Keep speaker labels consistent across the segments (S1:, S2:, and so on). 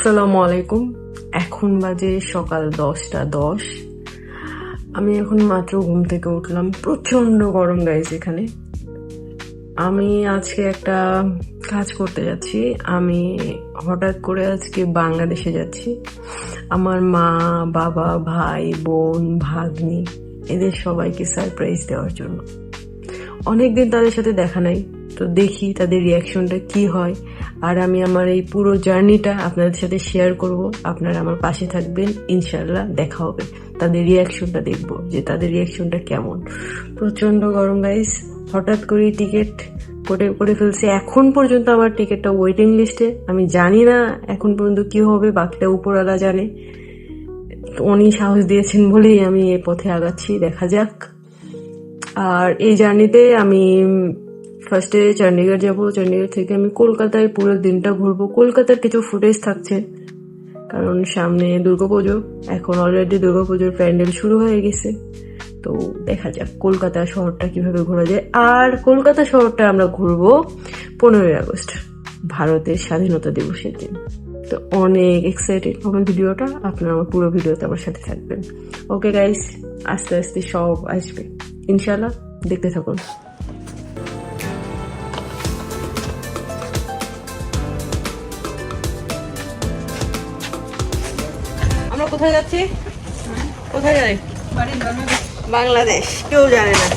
S1: আসসালামু আলাইকুম। এখন বাজে সকাল 10টা 10। আমি এখন মাত্র ঘুম থেকে উঠলাম। প্রচন্ড গরম গাইজ এখানে। আমি আজকে একটা কাজ করতে যাচ্ছি। আমি হঠাৎ করে আজকে বাংলাদেশে যাচ্ছি। আমার মা, বাবা, ভাই, বোন, ভাগ্নি এদের সবাইকে সারপ্রাইজ দেওয়ার জন্য। অনেকদিন তাদের সাথে দেখা নাই, তো দেখি তাদের রিয়াকশনটা কি হয়। আর আমি আমার এই পুরো জার্নিটা আপনাদের সাথে শেয়ার করব। আপনারা আমার পাশে থাকবেন, ইনশাল্লাহ দেখা হবে। তাদের রিয়াকশনটা দেখবো যে তাদের রিয়াকশনটা কেমন। প্রচন্ড গরম গাইস। হঠাৎ করে টিকিট করে ফেলছে। এখন পর্যন্ত আমার টিকিটটা ওয়েটিং লিস্টে। আমি জানি না এখন পর্যন্ত কি হবে, বাকিটা উপরওয়ালা জানে। উনি সাহস দিয়েছেন বলেই আমি এই পথে আগাচ্ছি, দেখা যাক। আর এই জার্নিতে আমি ফার্স্টে চণ্ডীগড় যাব। চণ্ডীগড় থেকে আমি কলকাতায় পুরো দিনটা ঘুরবো। কলকাতার কিছু ফুটেজ থাকছে, কারণ সামনে দুর্গাপুজো। এখন অলরেডি দুর্গাপুজোর প্যান্ডেল শুরু হয়ে গেছে। তো দেখা যাক কলকাতা শহরটা কিভাবে ঘোরা যায়। আর কলকাতা শহরটা আমরা ঘুরবো 15ই আগস্ট, ভারতের স্বাধীনতা দিবসের দিন। তো অনেক এক্সাইটেড হবে ভিডিওটা। আপনারা আমার পুরো ভিডিওতে আমার সাথে থাকবেন। ওকে গাইস, আস্তে আস্তে সব আসবে ইনশাল্লাহ, দেখতে থাকুন। আমরা কোথায় যাচ্ছি? কোথায় যাই? বাংলাদেশ। কেউ জানে না,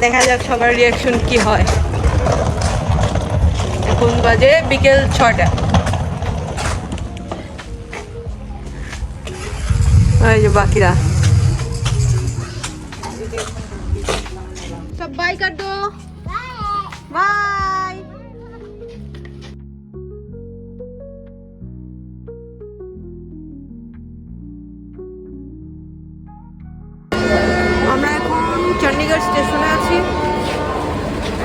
S1: দেখা যাক সবার রিয়াকশন কি হয়। এখন বাজে বিকেল 6টা। এই যে বাকিরা সব বাই কাটো, বাই। আমরা এখন চণ্ডীগড় স্টেশনে আছি।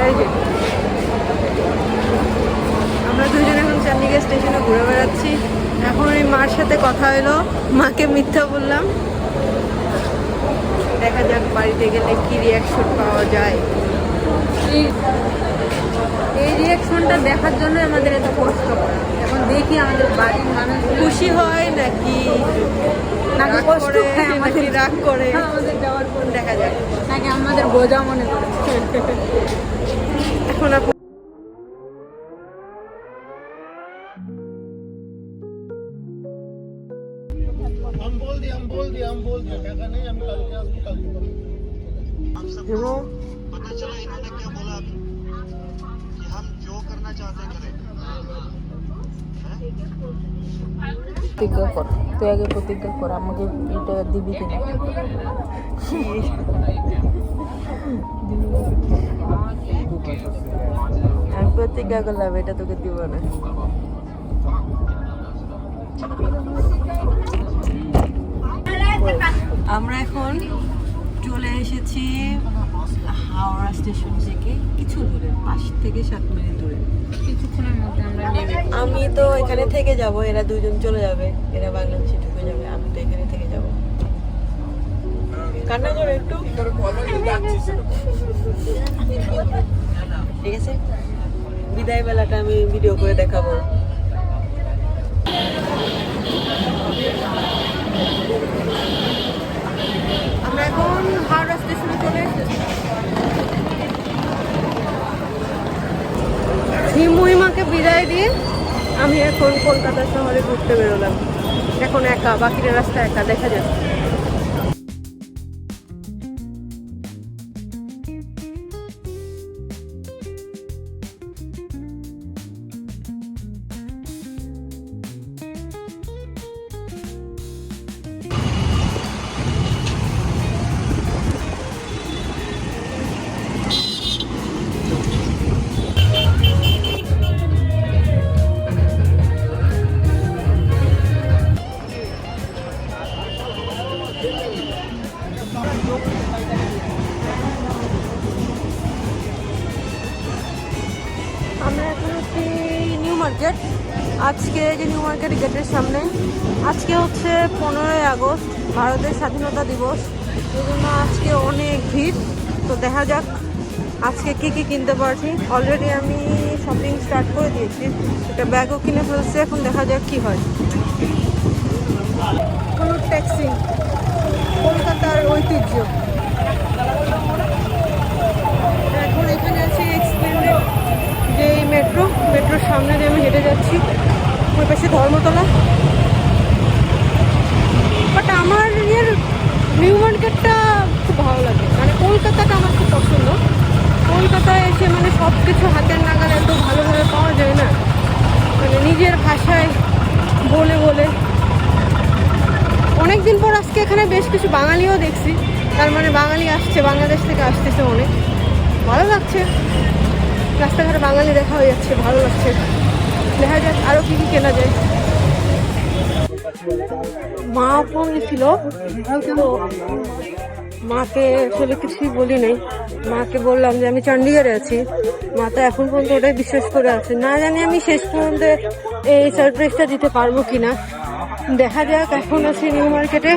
S1: এই যে আমরা দুজনে এখন চণ্ডীগড় স্টেশনে ঘুরে বেড়াচ্ছি। এখন ওই মার সাথে কথা হলো, মাকে মিথ্যা বললাম। দেখা যাক বাড়িতে গেলে কি রিয়াকশন পাওয়া যায়।
S2: এই রিয়াকশনটা দেখার জন্য আমাদের এত কষ্ট করা। এখন দেখি আমাদের বাড়ির মানুষ
S1: খুশি হয় নাকি
S2: নাকি
S1: রাগ
S2: কষ্ট
S1: করে,
S2: হয়
S1: নাকি রাগ করে,
S2: আমাদের যাওয়ার পর
S1: দেখা যাক।
S2: নাকি আমাদের বোঝা মনে করে।
S1: এখন আপনি
S3: हम बोल दिया क्या नहीं हम कल के हम सब पता चला इन्होंने क्या बोला अभी कि हम जो करना चाहते हैं करें।
S2: প্রতিজ্ঞা কর, তুই আগে প্রতিজ্ঞা কর আমাকে এটা দিবি কিনা।
S1: আমি প্রতিজ্ঞা করলাম এটা তোকে দিব না। আমরা এখন চলে এসেছি হাওড়া স্টেশন থেকে কিছু দূরে, 5 থেকে 7 মিনিট দূরে।
S2: কিছুক্ষণের মধ্যে আমরা নেমে
S1: আমি তো এখানে থেকে যাব, এরা দুজন চলে যাবে, এরা বাংলাদেশে ঢুকে যাবে, আমি তো এখানে থেকে যাব। কান্না করে একটু, ঠিক আছে? বিদায় বেলাটা আমি ভিডিও করে দেখাবো। আমরা এখন হাওড়া স্টেশনে চলে এসেছি। হিমুইমাকে বিদায় দিয়ে আমি এখন কলকাতা শহরে ঘুরতে বেরোলাম। এখন একা, বাকিরা রাস্তা একা, দেখা যাচ্ছে। আমরা এখন হচ্ছে নিউ মার্কেট। আজকে যে নিউ মার্কেট গেটের সামনে, আজকে হচ্ছে 15ই আগস্ট, ভারতের স্বাধীনতা দিবস। এই জন্য আজকে অনেক ভিড়। তো দেখা যাক
S2: আজকে কি কি কিনতে পারছি। অলরেডি আমি শপিং স্টার্ট করে দিয়েছি, একটা ব্যাগও কিনে ফেলছি। এখন দেখা যাক কি হয়। হলুদ ট্যাক্সি কলকাতার ঐতিহ্য। এখন এখানে আছে এক্সপ্লেনেড, যে মেট্রোর সামনে দিয়ে আমি হেঁটে যাচ্ছি, ওই পাশে ধর্মতলা। বাট আমার নিউ মার্কেটটা খুব ভালো লাগে, মানে কলকাতাটা আমার খুব পছন্দ। কলকাতায় এসে মানে সব কিছু হাতের নাগালে এত ভালোভাবে পাওয়া যায় না, মানে নিজের ভাষায় বলে বলে। অনেকদিন পর আজকে এখানে বেশ কিছু বাঙালিও দেখছি, তার মানে বাঙালি আসছে, বাংলাদেশ থেকে আসতেছে অনেক, ভালো লাগছে। রাস্তাঘাটে বাঙালি দেখা হয়ে যাচ্ছে, ভালো লাগছে। দেখা যাক আরও কী কী কেনা যায়। মা ফোন ছিল, তো মাকে আসলে কিছুই বলি নাই। মাকে বললাম যে আমি চণ্ডীগড়ে আছি, মা তো এখন পর্যন্ত ওটাই বিশ্বাস করে আছে। না জানি আমি শেষ পর্যন্ত এই সারপ্রাইজটা দিতে পারবো কিনা, দেখা যাক। এখন আছি নিউ মার্কেটে।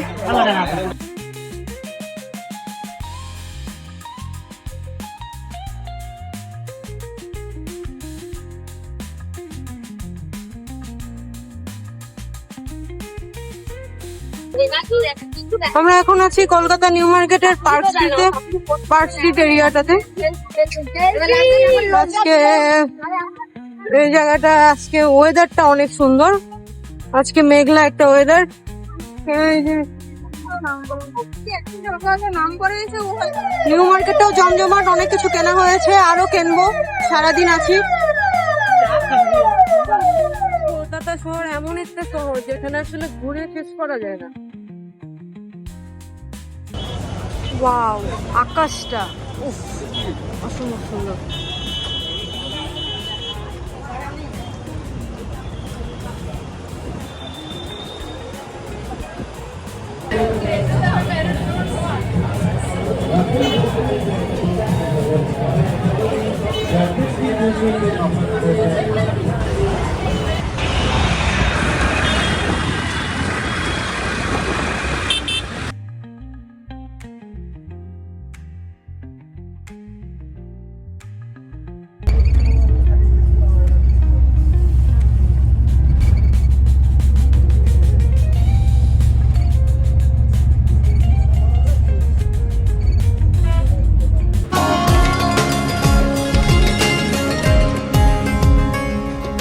S2: আমরা এখন আছি কলকাতা নিউ মার্কেটের পার্ক স্ট্রিট এরিয়াটাতে। আজকে এই জায়গাটা, আজকে ওয়েদারটা অনেক সুন্দর। আজকে মেঘলা একটা ওয়েদার। নিউ মার্কেটটাও জমজমাট, অনেক কিছু কেনা হয়েছে, আরো কিনবো, সারাদিন আছি। কলকাতা শহর এমন একটা শহর যেখানে আসলে ঘুরে শেষ করা যায় না। ওয়াও, আকাশটা উফ, অসম্ভব সুন্দর।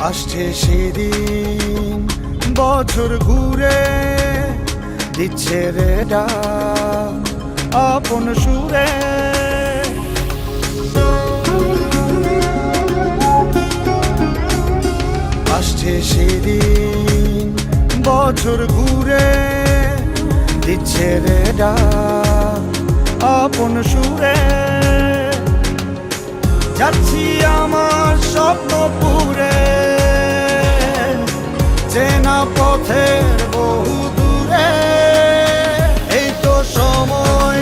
S3: আসছে সেদিন, বছর ঘুরে দিচ্ছে রে ডাক আপন সুরে। আসছে সেদিন, বছর ঘুরে দিচ্ছে রে ডাক আপন সুরে। যাচ্ছি আমার স্বপ্ন পুরে, চেনা পথের বহু দূরে। এই তো সময়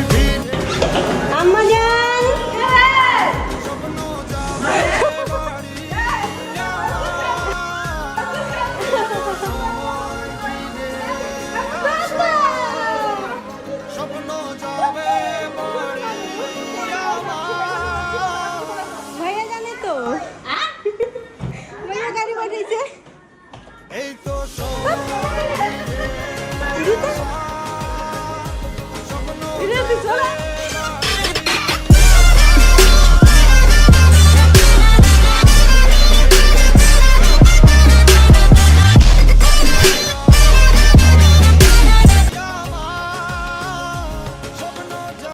S3: স্বপ্ন যাবে
S2: ভাইয়া জানে তো, ভাইয়া গাড়ি পাঠিয়েছে।
S3: এই তো
S2: এটা পিছনে